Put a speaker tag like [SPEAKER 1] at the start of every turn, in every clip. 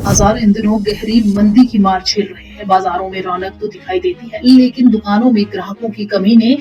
[SPEAKER 1] बाजार इन दिनों गहरी मंदी की मार झेल रहे हैं। बाजारों में रौनक तो दिखाई देती है, लेकिन दुकानों में ग्राहकों की कमी ने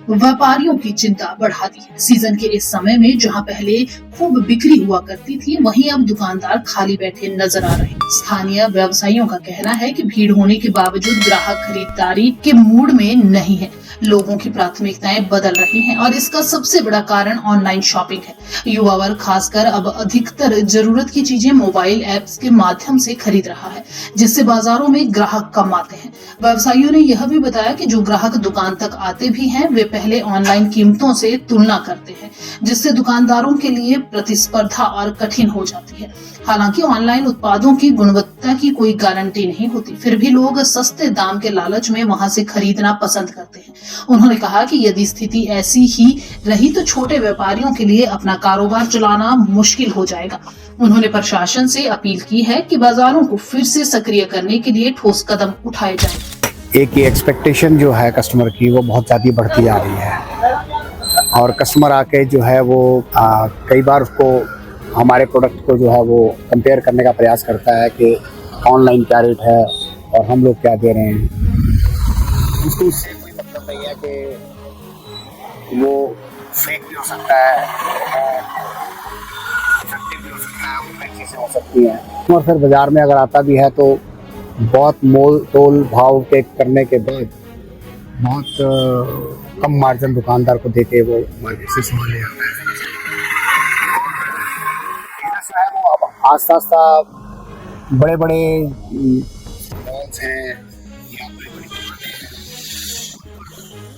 [SPEAKER 1] व्यापारियों की चिंता बढ़ा दी है। सीजन के इस समय में जहां पहले खूब बिक्री हुआ करती थी, वहीं अब दुकानदार खाली बैठे नजर आ रहे हैं। स्थानीय व्यवसायियों का कहना है कि भीड़ होने के बावजूद ग्राहक खरीदारी के मूड में नहीं है। लोगों की प्राथमिकताएं बदल रही हैं और इसका सबसे बड़ा कारण ऑनलाइन शॉपिंग है। युवा वर्ग खासकर अब अधिकतर जरूरत की चीजें मोबाइल ऐप्स के माध्यम से खरीद रहा है, जिससे बाजारों में ग्राहक कम आते हैं। व्यवसायियों ने यह भी बताया कि जो ग्राहक दुकान तक आते भी हैं, वे पहले ऑनलाइन कीमतों से तुलना करते हैं, जिससे दुकानदारों के लिए प्रतिस्पर्धा और कठिन हो जाती है। हालांकि ऑनलाइन उत्पादों की गुणवत्ता की कोई गारंटी नहीं होती, फिर भी लोग सस्ते दाम के लालच में वहां से खरीदना पसंद करते हैं। उन्होंने कहा कि यदि स्थिति ऐसी ही रही तो छोटे व्यापारियों के लिए अपना कारोबार चलाना मुश्किल हो जाएगा। उन्होंने प्रशासन से अपील की है कि बाजारों को फिर से सक्रिय करने के लिए ठोस कदम उठाए जाएं।
[SPEAKER 2] एक एक्सपेक्टेशन जो है कस्टमर की, वो बहुत ज़्यादा बढ़ती जा रही है और कस्टमर आके जो है वो कई बार उसको हमारे प्रोडक्ट को जो है वो कंपेयर करने का प्रयास करता है कि ऑनलाइन क्या रेट है और हम लोग क्या दे रहे हैं। इसको इससे कोई मतलब नहीं है कि वो फेक भी हो सकता है, इफेक्टिव भी हो सकता है, वो कई चीज़ें हो सकती हैं। और फिर बाज़ार में अगर आता भी है तो बहुत मोल तोल भाव के करने के बाद बहुत कम मार्जिन दुकानदार को देके वो मार्केट से सामान ले आता है। आस्ता आस्ता बड़े बड़े मॉल्स हैं या बड़ी बड़ी दुकानें हैं,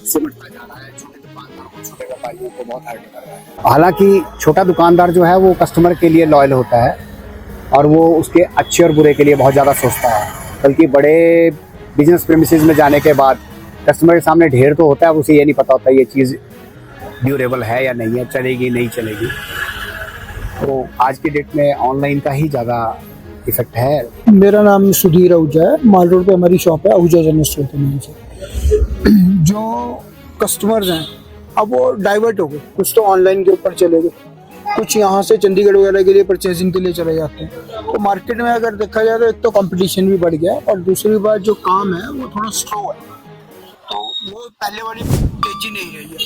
[SPEAKER 2] सिमटता जा रहा है। छोटे दुकानदारों को, छोटे व्यापारियों को बहुत हर्ट कर रहा है। हालांकि छोटा दुकानदार जो है वो कस्टमर के लिए लॉयल होता है और वो उसके अच्छे और बुरे के लिए बहुत ज़्यादा सोचता है, बल्कि बड़े बिजनेस प्रेमिसेस में जाने के बाद कस्टमर के सामने ढेर तो होता है, उसे ये नहीं पता होता ये चीज़ ड्यूरेबल है या नहीं है, चलेगी नहीं चलेगी। तो आज की डेट में ऑनलाइन का ही ज़्यादा इफेक्ट है।
[SPEAKER 3] मेरा नाम सुधीर आहूजा है। माल रोड पे हमारी शॉप है, आहूजा जनरल स्टोर के नाम से। जो कस्टमर्स हैं अब वो डाइवर्ट हो गए, कुछ तो ऑनलाइन के ऊपर चले गए, कुछ यहाँ से चंडीगढ़ वगैरह के लिए परचेजिंग के लिए चले जाते हैं। तो मार्केट में अगर देखा जाए तो एक तो कंपटीशन भी बढ़ गया है और दूसरी बात जो काम है वो थोड़ा स्लो है, तो वो पहले वाली तेजी नहीं रही है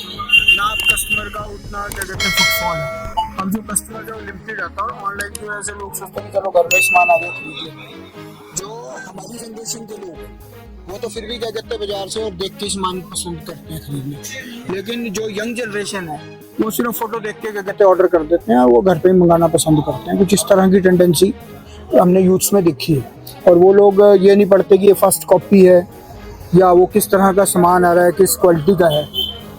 [SPEAKER 3] ना। अब कस्टमर का उतना क्या कहते हैं फुटफॉल है। अब जो कस्टमर जो लिमिटेड आता है ऑनलाइन की वजह से लोग सोचते हैं चलो घर में सामान आ गया खरीद लें। जो हमारी जनरेशन के लोग हैं वो तो फिर भी क्या कहते हैं बाजार से और देख के सामान पसंद करते हैं खरीदना, लेकिन जो यंग जनरेशन है वो सिर्फ फोटो देख के क्या कहते हैं ऑर्डर कर देते हैं और वो घर पे ही मंगाना पसंद करते हैं। कुछ इस तरह की टेंडेंसी हमने यूथ्स में देखी है और वो लोग ये नहीं पढ़ते कि ये फर्स्ट कॉपी है या वो किस तरह का सामान आ रहा है, किस क्वालिटी का है,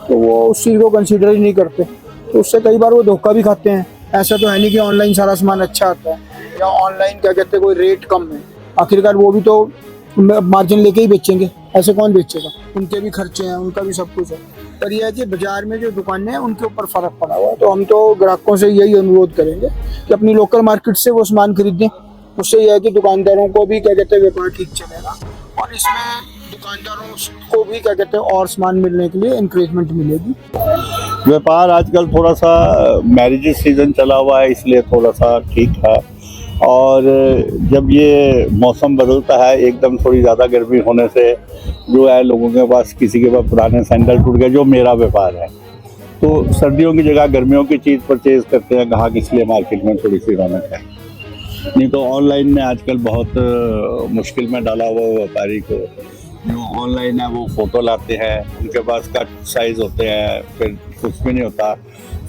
[SPEAKER 3] तो वो उस चीज़ को कंसीडर ही नहीं करते। तो उससे कई बार वो धोखा भी खाते हैं। ऐसा तो है नहीं कि ऑनलाइन सारा सामान अच्छा आता है या ऑनलाइन क्या कहते हैं कोई रेट कम है, आखिरकार वो भी तो मार्जिन लेके ही बेचेंगे, ऐसे कौन बेचेगा, उनके भी खर्चे हैं, उनका भी सब कुछ है। पर यह है कि बाजार में जो दुकानें हैं उनके ऊपर फ़र्क पड़ा हुआ है। तो हम तो ग्राहकों से यही अनुरोध करेंगे कि अपनी लोकल मार्केट से वो सामान खरीदें। उससे यह है कि दुकानदारों को भी क्या कहते हैं व्यापार ठीक चलेगा और इसमें दुकानदारों को भी क्या कहते हैं और सामान मिलने के लिए इंकरेजमेंट मिलेगी।
[SPEAKER 4] व्यापार आजकल थोड़ा सा मैरिज सीजन चला हुआ है, इसलिए थोड़ा सा ठीक है। और जब ये मौसम बदलता है एकदम थोड़ी ज़्यादा गर्मी होने से जो है लोगों के पास, किसी के पास पुराने सैंडल टूट गए, जो मेरा व्यापार है, तो सर्दियों की जगह गर्मियों की चीज़ परचेज करते हैं ग्राहक, इसलिए मार्केट में थोड़ी सी रौनक है। नहीं तो ऑनलाइन में आजकल बहुत मुश्किल में डाला हुआ व्यापारी को। जो ऑनलाइन है वो फ़ोटो लाते हैं, उनके पास कट साइज़ होते हैं, फिर कुछ भी नहीं होता।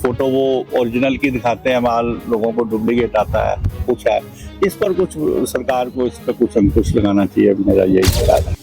[SPEAKER 4] फ़ोटो वो ओरिजिनल की दिखाते हैं, माल लोगों को डुप्लीकेट आता है, कुछ है। इस पर कुछ सरकार को इस पर कुछ अंकुश लगाना चाहिए, मेरा यही ख्याल है।